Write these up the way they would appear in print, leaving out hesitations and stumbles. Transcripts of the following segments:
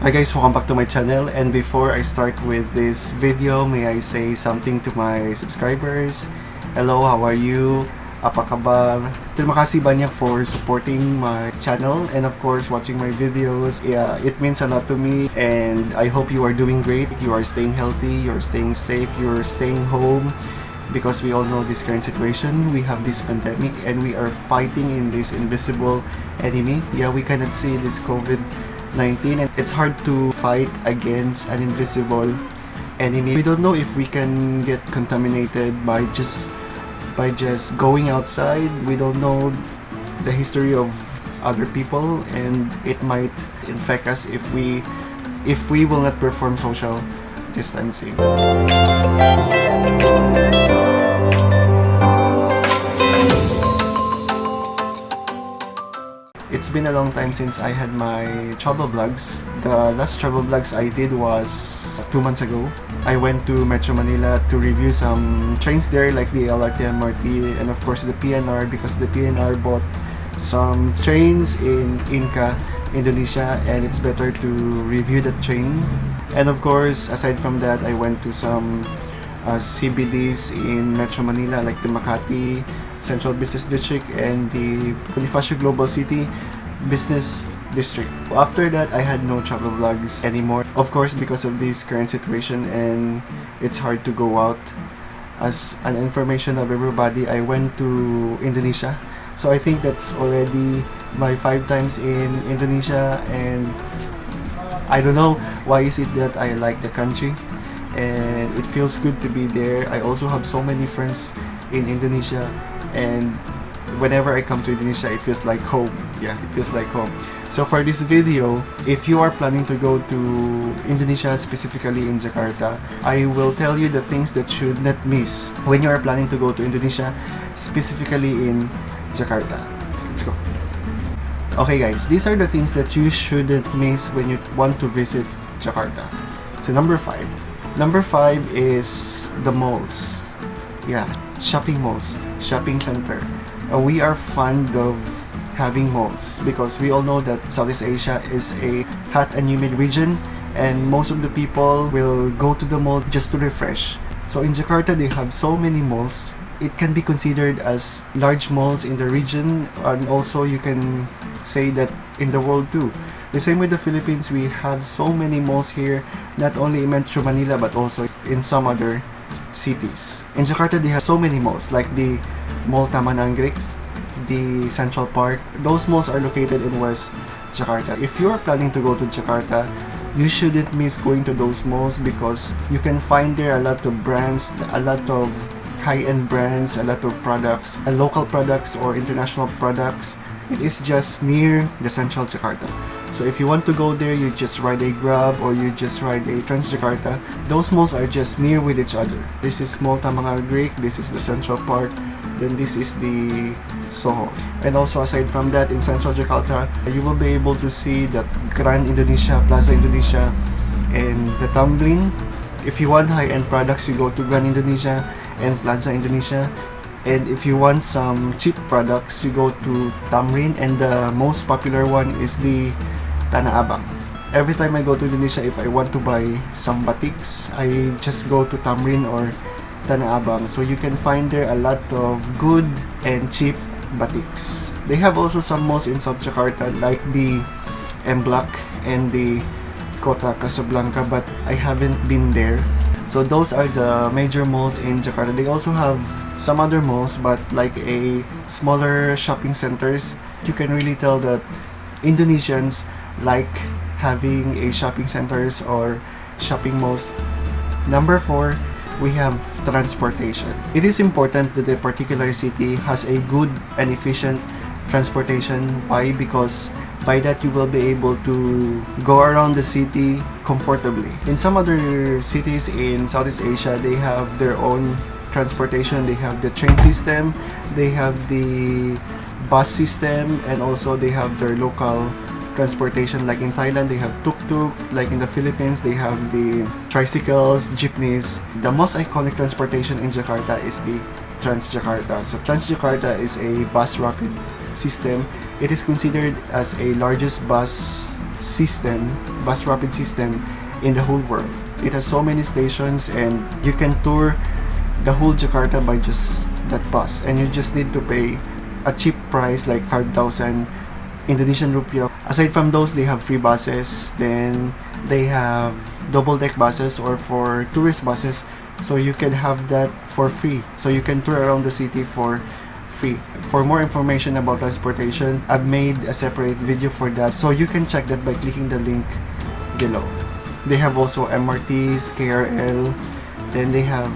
Hi guys, welcome back to my channel, and before I start with this video, may I say something to my subscribers. Hello, how are you? Apa kabar? Terima kasih banyak for supporting my channel and of course watching my videos. Yeah, it means a lot to me and I hope you are doing great. You are staying healthy, you're staying safe, you're staying home. Because we all know this current situation, we have this pandemic and we are fighting in this invisible enemy. Yeah, we cannot see this COVID-19 and it's hard to fight against an invisible enemy. We don't know if we can get contaminated by just going outside. We don't know the history of other people and it might infect us if we will not perform social distancing. It's been a long time since I had my travel vlogs. The last travel vlogs I did was 2 months ago. I went to Metro Manila to review some trains there like the LRT, MRT, and of course the PNR because the PNR bought some trains in Inca, Indonesia, and it's better to review the train. And of course, aside from that, I went to some CBDs in Metro Manila like the Makati Central Business District and the Bonifacio Global City Business District. After that, I had no travel vlogs anymore. Of course, because of this current situation and it's hard to go out. As an information of everybody, I went to Indonesia. So I think that's already my 5 times in Indonesia and I don't know why is it that I like the country and it feels good to be there. I also have so many friends in Indonesia and whenever I come to Indonesia it feels like home. Yeah, it feels like home. So for this video, if you are planning to go to Indonesia, specifically in Jakarta, I will tell you the things that you should not miss when you are planning to go to Indonesia, specifically in Jakarta. Let's go. Okay guys, these are the things that you shouldn't miss when you want to visit Jakarta. So number 5 is the malls. Yeah, shopping malls, shopping center. We are fond of having malls because we all know that Southeast Asia is a hot and humid region and most of the people will go to the mall just to refresh. So in Jakarta they have so many malls. It can be considered as large malls in the region and also you can say that in the world too. The same with the Philippines, we have so many malls here, not only in Metro Manila but also in some other cities. In Jakarta, they have so many malls like the Mall Taman Anggrek, the Central Park. Those malls are located in West Jakarta. If you are planning to go to Jakarta, you shouldn't miss going to those malls because you can find there a lot of brands, a lot of high-end brands, a lot of products, local products or international products. It is just near the Central Jakarta. So if you want to go there, you just ride a Grab or you just ride a Transjakarta. Those malls are just near with each other. This is Mall Taman Anggrek, this is the Central Park, then this is the Soho. And also aside from that, in Central Jakarta, you will be able to see the Grand Indonesia, Plaza Indonesia, and the Tamrin. If you want high-end products, you go to Grand Indonesia and Plaza Indonesia. And if you want some cheap products, you go to Tamrin, and the most popular one is the Tanah Abang. Every time I go to Indonesia, if I want to buy some batiks, I just go to Tamrin or Tanah Abang. So you can find there a lot of good and cheap batiks. They have also some malls in South Jakarta like the M Block and the Kota Casablanca, but I haven't been there. So those are the major malls in Jakarta. They also have some other malls, but like a smaller shopping centers. You can really tell that Indonesians like having a shopping centers or shopping malls. Number 4, we have transportation. It is important that a particular city has a good and efficient transportation. Why? Because by that you will be able to go around the city comfortably. In some other cities in Southeast Asia, they have their own transportation. They have the train system, they have the bus system, and also they have their local transportation. Like in Thailand, they have tuk-tuk. Like in the Philippines, they have the tricycles, jeepneys. The most iconic transportation in Jakarta is the Transjakarta. So Transjakarta is a bus rapid system. It is considered as a largest bus bus rapid system in the whole world. It has so many stations, and you can tour the whole Jakarta by just that bus, and you just need to pay a cheap price like 5,000 Indonesian rupiah. Aside from those, they have free buses, then they have double deck buses or for tourist buses, so you can have that for free, so you can tour around the city for free. For more information about transportation, I've made a separate video for that, so you can check that by clicking the link below. They have also MRTs, KRL, then they have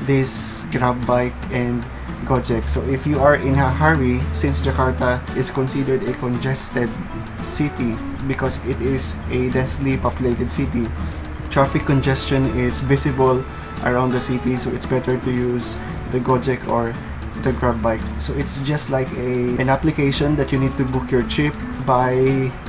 this Grab bike and Gojek. So if you are in a hurry, since Jakarta is considered a congested city because it is a densely populated city, traffic congestion is visible around the city, so it's better to use the Gojek or the Grab bike. So it's just like an application that you need to book your trip by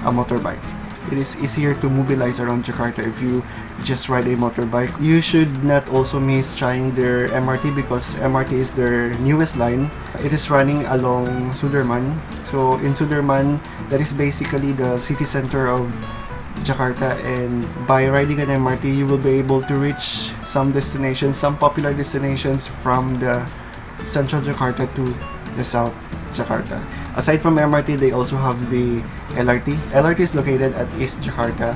a motorbike. It is easier to mobilize around Jakarta if you just ride a motorbike. You should not also miss trying their MRT because MRT is their newest line. It is running along Sudirman. So in Sudirman, that is basically the city center of Jakarta, and by riding an MRT, you will be able to reach some destinations, some popular destinations from the central Jakarta to the south Jakarta. Aside from MRT, they also have the LRT. LRT is located at East Jakarta.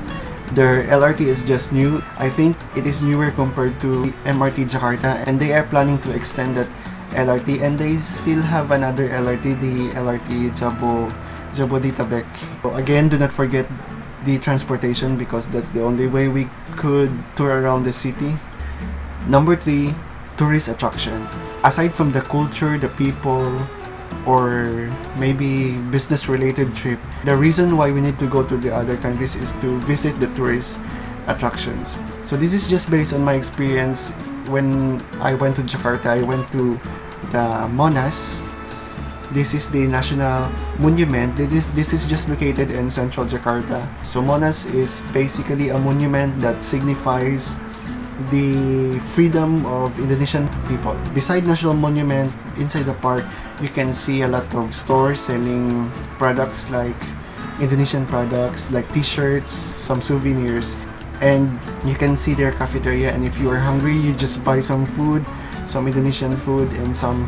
Their LRT is just new. I think it is newer compared to MRT Jakarta, and they are planning to extend that LRT, and they still have another LRT, the LRT Jabodetabek. So again, do not forget the transportation because that's the only way we could tour around the city. Number 3, tourist attraction. Aside from the culture, the people, or maybe business related trip, the reason why we need to go to the other countries is to visit the tourist attractions. So this is just based on my experience. When I went to Jakarta, I went to the Monas. This is the national monument. This is just located in central Jakarta. So Monas is basically a monument that signifies the freedom of Indonesian people. Beside National Monument, inside the park, you can see a lot of stores selling products like Indonesian products, like t-shirts, some souvenirs, and you can see their cafeteria, and if you are hungry, you just buy some food, some Indonesian food, and some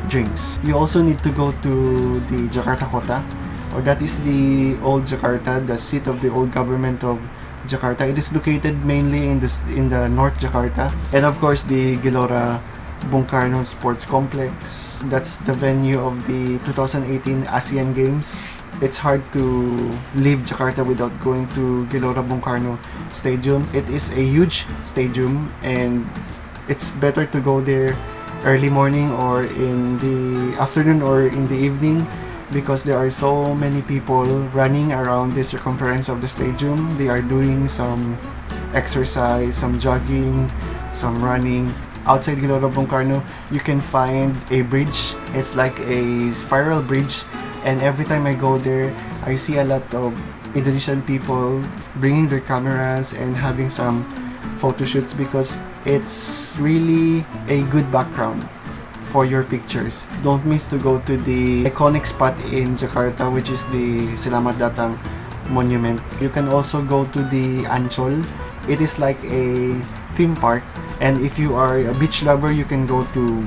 drinks. You also need to go to the Jakarta Kota, or that is the old Jakarta, the seat of the old government of Jakarta. It is located mainly in the North Jakarta, and of course the Gelora Bung Karno Sports Complex. That's the venue of the 2018 ASEAN Games. It's hard to leave Jakarta without going to Gelora Bung Karno Stadium. It is a huge stadium, and it's better to go there early morning or in the afternoon or in the evening, because there are so many people running around the circumference of the stadium. They are doing some exercise, some jogging, some running. Outside Gelora Bung Karno, you can find a bridge. It's like a spiral bridge, and every time I go there, I see a lot of Indonesian people bringing their cameras and having some photo shoots because it's really a good background for your pictures. Don't miss to go to the iconic spot in Jakarta, which is the Selamat Datang Monument. You can also go to the Ancol. It is like a theme park, and if you are a beach lover, you can go to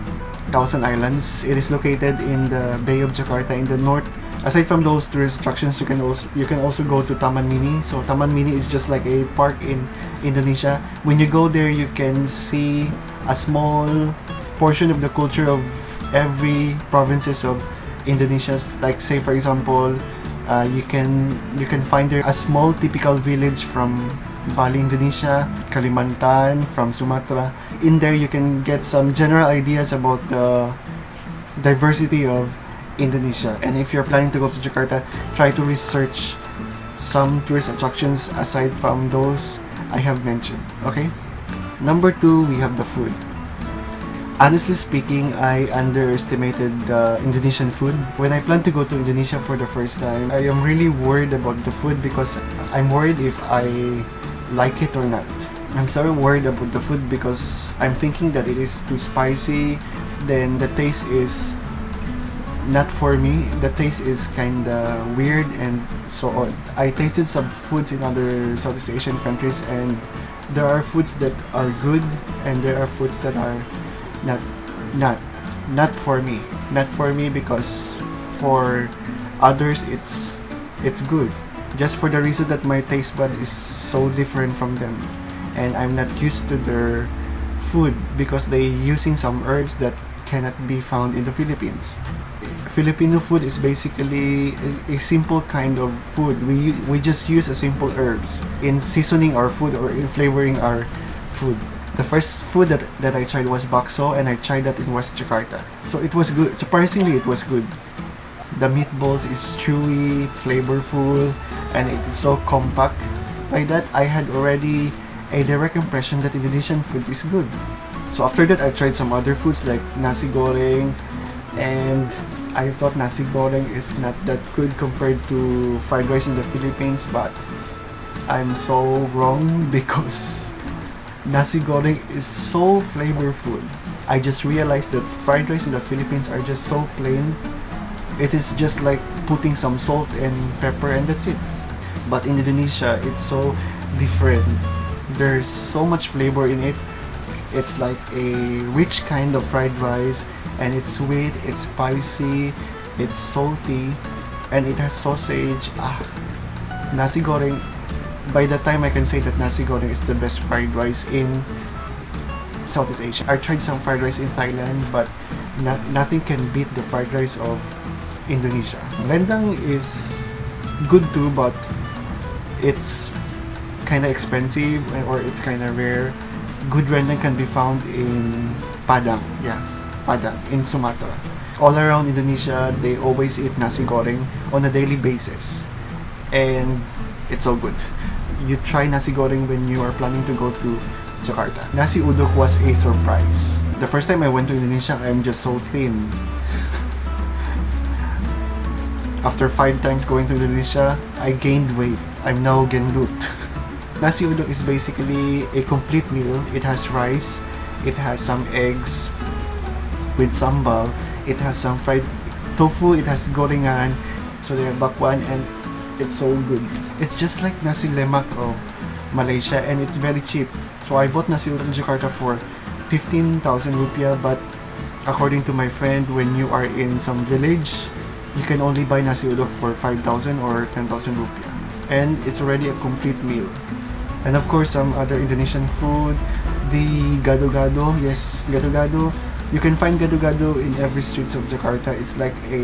Thousand Islands. It is located in the Bay of Jakarta in the north. Aside from those tourist attractions, you can also go to Taman Mini. So Taman Mini is just like a park in Indonesia. When you go there, you can see a small portion of the culture of every provinces of Indonesia. Like say for example, you can find there a small typical village from Bali, Indonesia, Kalimantan, from Sumatra. In there, you can get some general ideas about the diversity of Indonesia. And if you're planning to go to Jakarta, try to research some tourist attractions aside from those I have mentioned. Okay? Number 2, we have the food. Honestly speaking, I underestimated the Indonesian food. When I plan to go to Indonesia for the first time, I am really worried about the food because I'm worried if I like it or not. I'm so worried about the food because I'm thinking that it is too spicy, then the taste is not for me. The taste is kinda weird and so odd. I tasted some foods in other Southeast Asian countries, and there are foods that are good and there are foods that are not not not for me. Not for me because for others it's good. Just for the reason that my taste bud is so different from them, and I'm not used to their food because they using some herbs that cannot be found in the Philippines. Filipino food is basically a simple kind of food. We just use a simple herbs in seasoning our food or in flavoring our food. The first food that I tried was bakso, and I tried that in West Jakarta. So it was good. Surprisingly, it was good. The meatballs is chewy, flavorful, and it is so compact. By that, I had already a direct impression that Indonesian food is good. So after that, I tried some other foods like nasi goreng, and I thought nasi goreng is not that good compared to fried rice in the Philippines, but I'm so wrong because nasi goreng is so flavorful. I just realized that fried rice in the Philippines are just so plain. It is just like putting some salt and pepper and that's it. But in Indonesia, it's so different. There's so much flavor in it. It's like a rich kind of fried rice, and it's sweet, it's spicy, it's salty, and it has sausage. Nasi goreng. By the time I can say that nasi goreng is the best fried rice in Southeast Asia. I tried some fried rice in Thailand, but nothing can beat the fried rice of Indonesia. Rendang is good too, but it's kind of expensive or it's kind of rare. Good rendang can be found in Padang, Padang, in Sumatra. All around Indonesia, they always eat nasi goreng on a daily basis, and it's all good. You try nasi goreng when you are planning to go to Jakarta. Nasi uduk was a surprise. The first time I went to Indonesia, I'm just so thin. After 5 times going to Indonesia, I gained weight. I'm now gendut. Nasi uduk is basically a complete meal. It has rice, it has some eggs with sambal, it has some fried tofu, it has gorengan, so they have bakwan, and it's so good. It's just like nasi lemak of Malaysia, and it's very cheap. So I bought nasi uduk in Jakarta for 15,000 rupiah, but according to my friend, when you are in some village, you can only buy nasi uduk for 5,000 or 10,000 rupiah, and it's already a complete meal. And of course, some other Indonesian food, the gado-gado. Yes, gado-gado. You can find gado-gado in every streets of Jakarta. It's like a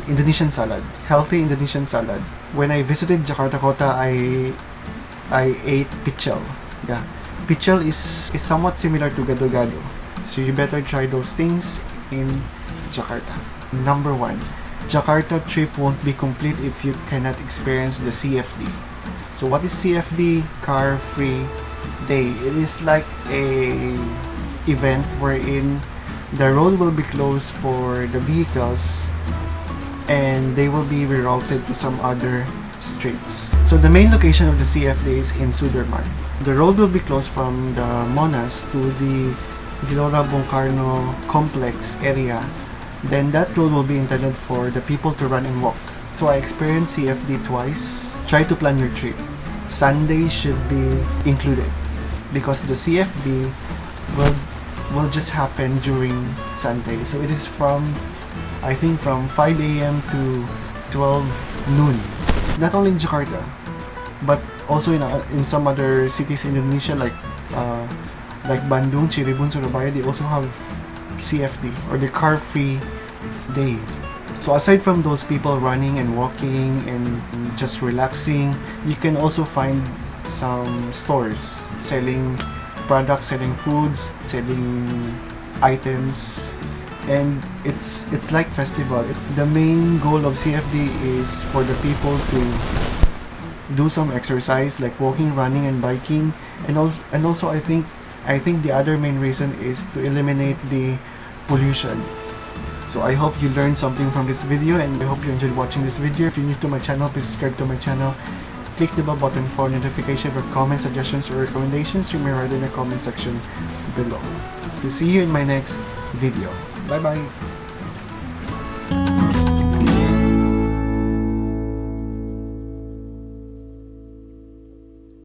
Indonesian salad, healthy Indonesian salad. When I visited Jakarta Kota, I ate pichel. Yeah, pichel is somewhat similar to gado-gado. So you better try those things in Jakarta. Number 1, Jakarta trip won't be complete if you cannot experience the CFD. So what is CFD? Car Free Day. It is like a event wherein the road will be closed for the vehicles and they will be rerouted to some other streets. So the main location of the CFD is in Sudirman. The road will be closed from the Monas to the Gelora Bung Karno complex area. Then that road will be intended for the people to run and walk. So I experienced CFD twice. Try to plan your trip. Sunday should be included because the CFD will just happen during Sunday. So it is from, I think, from 5 a.m. to 12 noon. Not only in Jakarta, but also in some other cities in Indonesia like Bandung, Cirebon, Surabaya. They also have CFD or the Car Free Day. So aside from those people running and walking and just relaxing, you can also find some stores selling products, selling foods, selling items, and it's like festival. The main goal of CFD is for the people to do some exercise like walking, running, and biking, and also I think the other main reason is to eliminate the pollution. So I hope you learned something from this video, and I hope you enjoyed watching this video. If you're new to my channel, please subscribe to my channel. Click the bell button for notification for comments, suggestions, or recommendations. You may write in the comment section below. To see you in my next video. Bye bye.